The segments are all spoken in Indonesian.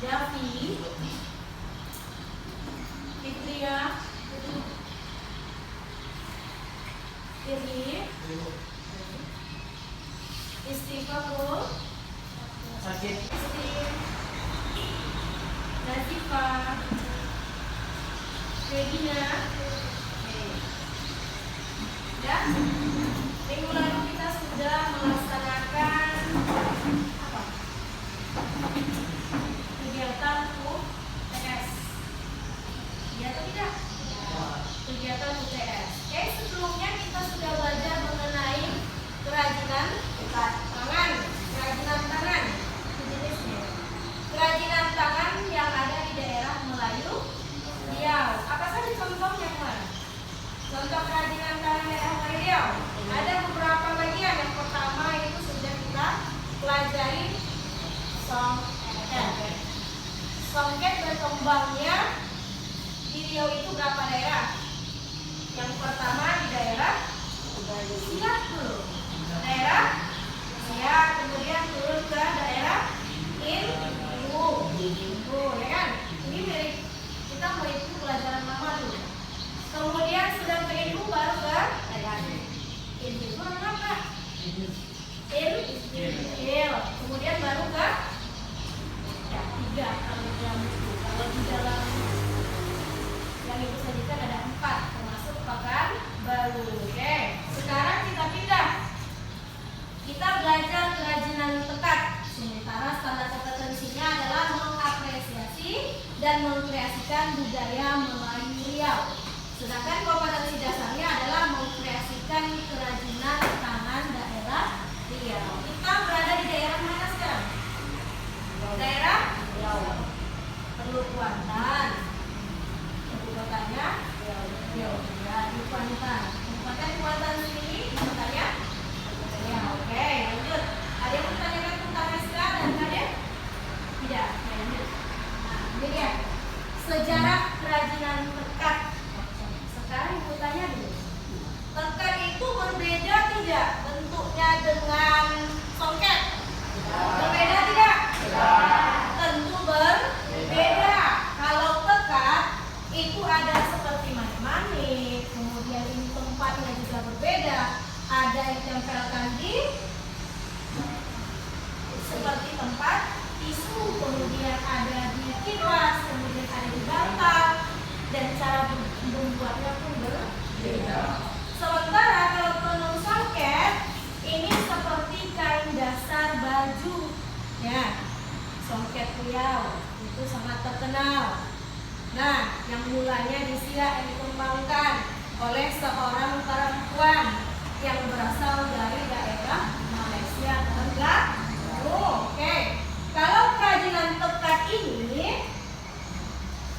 Davi, Fitria, Irni, Istighfar, Sakit. Nazifa, Regina. Dan minggu lalu kita sudah melaksanakan apa? Kegiatan UTS. Ya atau tidak? Kegiatan UTS. Oke, sebelumnya kita sudah belajar mengenai kerajinan tangan. Kerajinan tangan jenisnya. Kerajinan tangan yang ada di daerah Melayu Riau. Apa saja contohnya, Mas? Contoh kerajinan tangan daerah Melayu Riau. Ada beberapa bagian. Yang pertama itu sudah kita pelajari songket. Songket berkembangnya di Riau itu berapa daerah? Yang pertama di daerah Siak dulu. Daerah Siak, kemudian turun ke daerah Indu, ya kan? Ini mirip, kita mengikuti pelajaran lama dulu. Kemudian sudah ke Indu baru ke daerah Indu. Itu apa? Il. Kemudian baru ke tiga. Kalau di dalam yang itu saja kan ada 4, termasuk Pekanbaru. Oke, sekarang kita pindah. Kita belajar kerajinan tekat. Sementara standar kompetensinya adalah mengapresiasi dan mengkreasikan budaya Melayu Riau. Sedangkan kompetensi dasarnya adalah mengkreasikan kerajinan tangan daerah Riau. Kita berada di daerah mana sekarang? Daerah Riau. Perlu Kuantan. Ibu kotanya Riau. Ya, di Kuantan. Kabupaten Kuantan sini kotanya Riau. Oke, lanjut. Ada yang bertanyakan tentang SK dan KD? Tidak. Lanjut. Nah, ini dia. Sejarah kerajinan tekat. Sekarang ibu tanya dulu. Tekat itu berbeda tidak bentuknya dengan songket? Berbeda tidak? Tentu berbeda. Kalau tekat itu ada seperti manik-manik, kemudian ini tempatnya juga berbeda. Ada yang ditempelkan di seperti tempat tisu, kemudian ada di kipas, kemudian ada di bantal, dan cara membuatnya pun berbeda. Sementara kalau tenun songket ini seperti kain dasar baju, ya, songket Riau itu sangat terkenal. Nah, yang mulanya di Siak yang dikembangkan oleh seorang perempuan yang berasal dari daerah Malaysia Tenggara. Oke. Kalau kerajinan tekat ini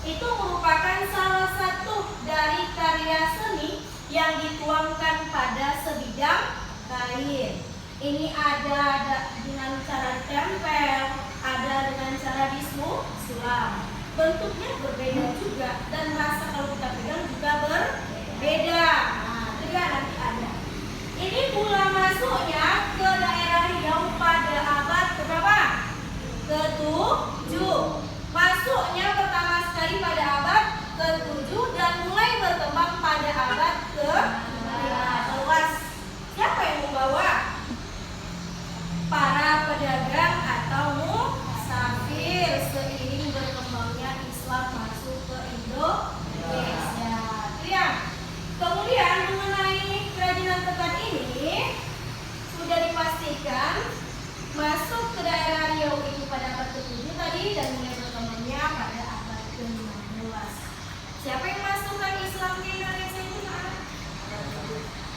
itu merupakan salah satu dari karya seni yang dituangkan pada sebidang kain. Ini ada dengan cara tempel, ada dengan cara disulam. Bentuknya berbeda juga dan rasa kalau kita pegang juga berbeda. Nah, lihat nanti ada. Ini mula masuknya ke daerah Riau pada abad berapa? Ke-7. Masuknya pertama sekali pada abad ke-7 dan mulai berkembang pada abad ke-15. Siapa yang membawa? Para pedagang atau musafir seiring berkembangnya Islam masuk ke Indonesia. Ya. Kemudian mengenai kerajinan tekat ini sudah dipastikan masuk ke daerah Riau itu pada abad ke-7 tadi dan mulai berkembangnya pada abad ke-15. Siapa yang masukkan Islam ke Indonesia itu?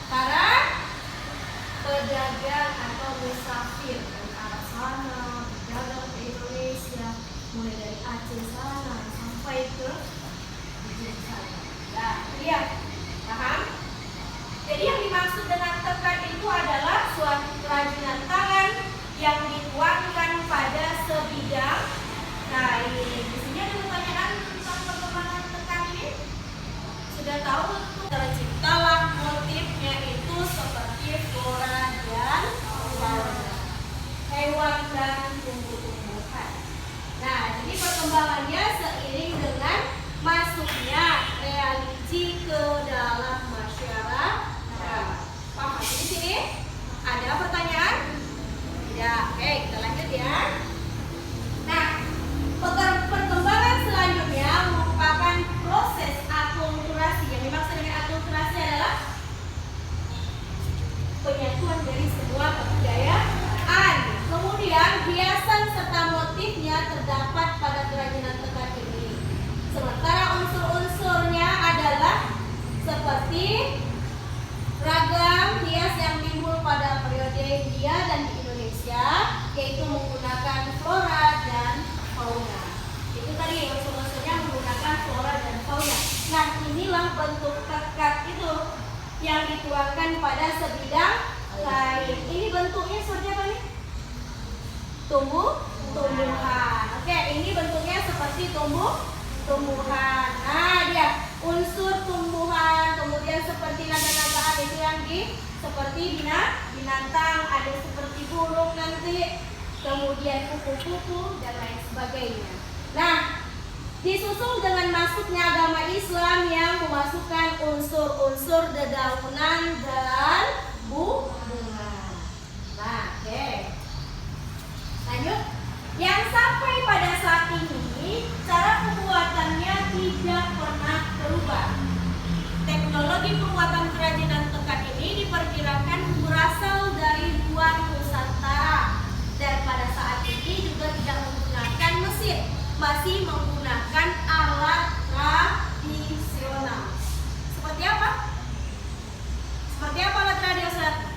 Para pedagang atau musafir dari arah sana berdagang ke Indonesia, mulai dari Aceh sana sampai ke dia. Paham? Jadi yang dimaksud dengan tekat itu adalah suatu kerajinan tangan yang dituangkan pada sebidang kain. Di sini ada pertanyaan tentang perkembangan tekat ini. Sudah tahu bentuk terciptalah motifnya itu seperti flora dan fauna, hewan dan tumbuh-tumbuhan. Nah, jadi perkembangannya seiring dengan masuknya religi ke dalam masyarakat. Paham di sini? Ada pertanyaan? Tidak. Oke, kita lanjut ya. Nah, perkembangan selanjutnya merupakan proses akulturasi. Yang dimaksud dengan akulturasi adalah penyatuan dari sebuah kebudayaan. Kemudian hiasan serta motifnya terdapat pada kerajinan tekat ini. Sementara unsur-unsurnya adalah seperti ragam hias yang timbul pada periode India dan di Indonesia, yaitu menggunakan flora dan fauna. Itu tadi unsur-unsurnya menggunakan flora dan fauna. Nah, inilah bentuk tekat itu yang dituangkan pada sebidang kain. Ini bentuknya seperti apa nih? Tumbuhan. Oke, ini bentuknya seperti tumbuhan. Nah, dia unsur tumbuhan, kemudian seperti naga-nagaan itu yang seperti binatang, ada seperti burung nanti, kemudian kupu-kupu dan lain sebagainya. Nah, disusul dengan masuknya agama Islam yang memasukkan unsur-unsur dedaunan dan bunga. Nah, oke. Lanjut. Yang sampai pada saat ini cara pembuatannya tidak pernah berubah. Teknologi pembuatan kerajinan tekat ini diperkirakan berasal dari luar Nusantara dan pada saat ini juga tidak menggunakan mesin, masih menggunakan alat tradisional. Seperti apa? Seperti apa alat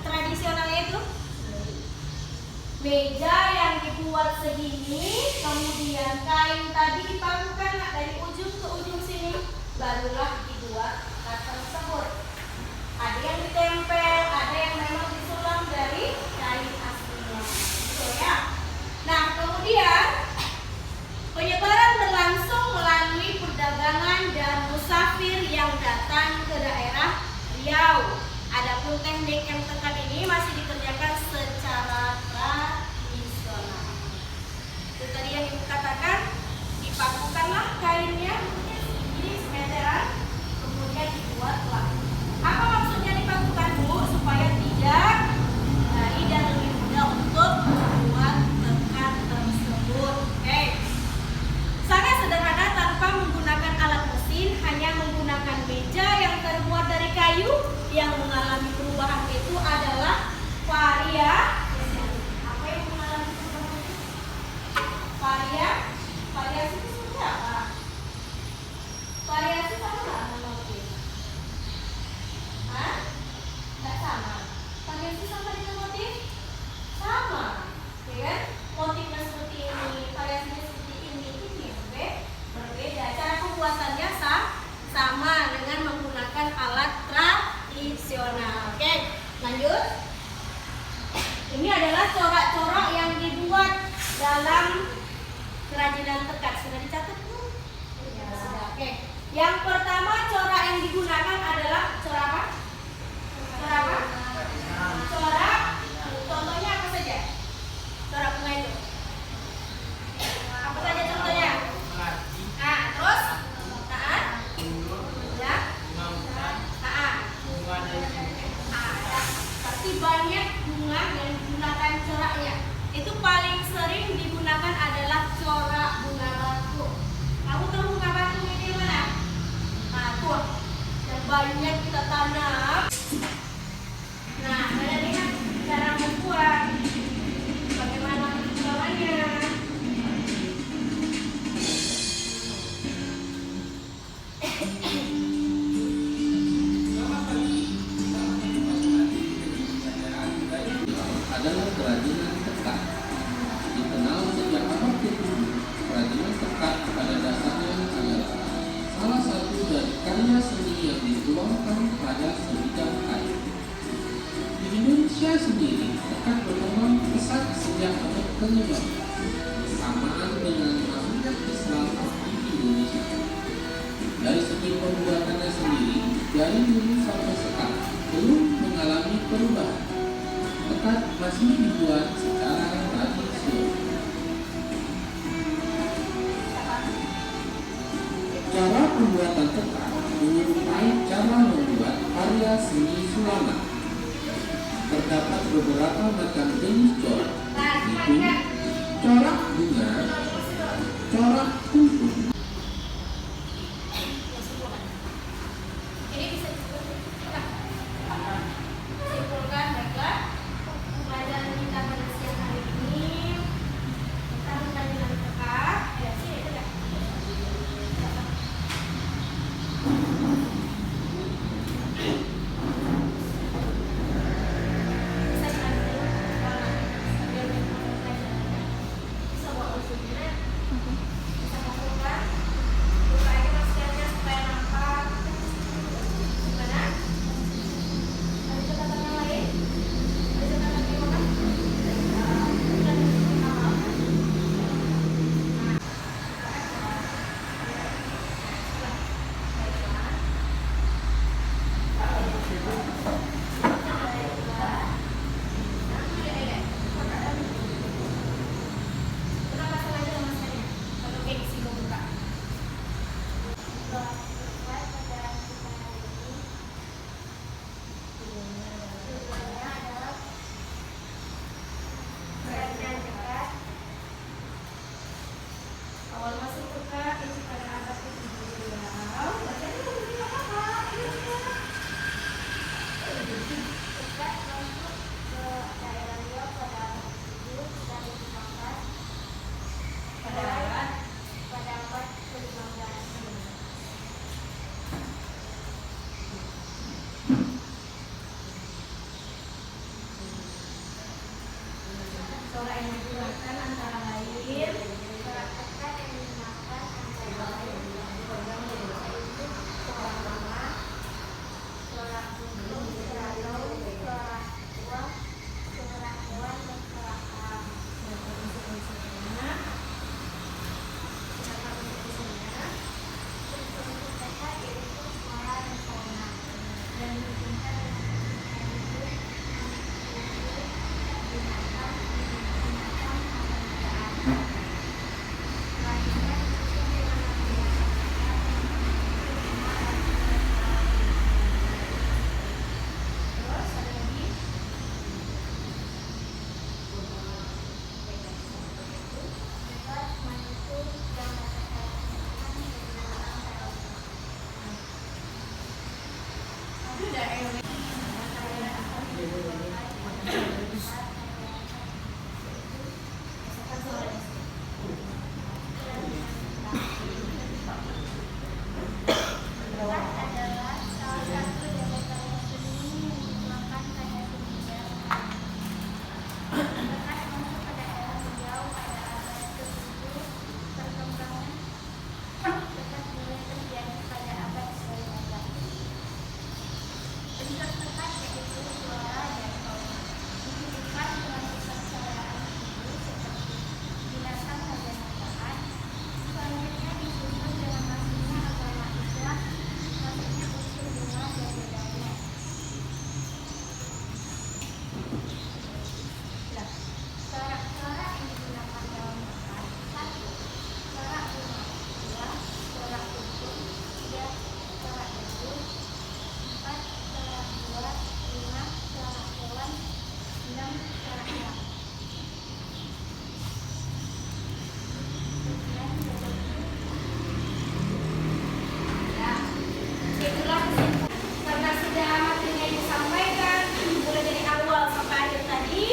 tradisionalnya itu? Meja yang dibuat segini, kemudian kain tadi dipakukan dari ujung ke ujung sini, barulah dibuat tas tersebut. Ada yang ditempel, ada yang memang disulam dari kain aslinya. Betul ya? Nah, kemudian penyebaran berlangsung melalui perdagangan dan musafir yang datang ke daerah Riau. Adapun teknik yang tekat ini masih dikerjakan secara tradisional. Itu tadi yang ibu katakan, dipakukanlah kainnya ini semeteran, kemudian dibuatlah. Apa maksudnya dipakukan, Bu? Supaya tidak dari dan lebih mudah untuk membuat tekat tersebut. Oke. Sangat sederhana tanpa menggunakan alat mesin, hanya menggunakan meja yang terbuat dari kayu. Yang mengalami perubahan itu adalah variasi. Apa yang mengalami perubahan itu? Variasi itu seperti apa? Variasi sama nggak sama motif? Hah? Nggak sama. Variasi sama dengan motif? Sama, ya kan? Motifnya seperti ini, variasinya seperti ini, oke? Berbeda. Cara pembuatannya sama dengan menggunakan alat tradisional. Oke, lanjut. Ini adalah corak-corak yang dibuat dalam kerajinan tekat. Sudah dicatat belum? Ya, sudah. Oke. Yang pertama corak yang digunakan adalah corak apa? Corak apa? Corak. Contohnya apa saja? Corak bunga itu. Apa saja contohnya? Ah, terus? Pasti banyak bunga yang digunakan coraknya. Itu paling sering digunakan adalah corak bunga batu. Kamu tahu bunga batu ini mana? Nah, tuh. Dan banyak kita tanam. Nah, kalian lihat cara membuat. Bagaimana perkembangannya? Adalah kerajinan tekat. Dikenal sejak abad ke-7, kerajinan tekat pada dasarnya adalah salah satu dari karya seni yang ke-15 bersamaan dengan masuknya Islam di Indonesia. Dari segi perbuatannya sendiri, dari dulu sampai sekarang belum mengalami perubahan. Ketat masih dibuat secara tradisional. Cara pembuatan ketat menyerupai cara membuat karya seni sulama. Terdapat beberapa macam jenis corak, yaitu corak bunga, corak kumpul. Ini bisa simpulkan, baiklah. Pelajaran kita pada siang hari ini kita dengan ketat. Ya sih, itu dah. Awal masuk ketat itu pada abad ke-17. Bacanya begini apa? Ketat masuk ke daerah Riau pada abad ke-7 dan ke-15 Pada abad ke-15. corak yang digunakan antara lain Corak ketat yang digunakan antara lain yaitu corak lama, corak gunung, corak laut, corak uang, corak hewan, dan corak alam. Unsur-unsur ketat yaitu flora dan fauna dan dimungkinkan dengan binatang, selanjutnya disusun dengan Terus ada lagi bebas menyusun yang dapat dilakukan sesuai dengan Tapi udah Ketat adalah salah satu dari karya seni yang digunakan pada dunia. Ketat masuk ke daerah Riau pada abad ke-7. Perkembangan ketat mulai terjadi pada abad ke-15. Unsur ketat yaitu flora dan fauna. Dihidupkan dengan kesetaraan hidup seperti binatang dan binatang. Selanjutnya disusun dengan masuknya agama Islam, masuknya unsur bunga dan bedanya. Corak-corak yang digunakan dalam ketat: 1. Corak bunga, 2. Corak kumpul, 3. Corak gedung, 4. Corak bulat, 5. Corak hewan, 6. Corak alam. Sekian dari ya. Itulah kesimpulan. Karena sudah materinya disampaikan mulai dari awal sampai akhir tadi,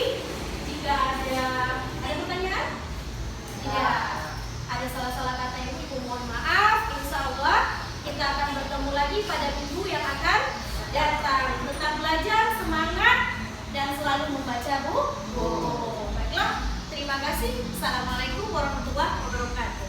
jika ada pertanyaan? Tidak. Ada salah-salah kata yang ibu mohon maaf. Insya Allah kita akan bertemu lagi pada minggu yang akan datang. Tetap belajar, semangat, dan selalu membaca buku. Baiklah, terima kasih. Assalamualaikum warahmatullahi wabarakatuh.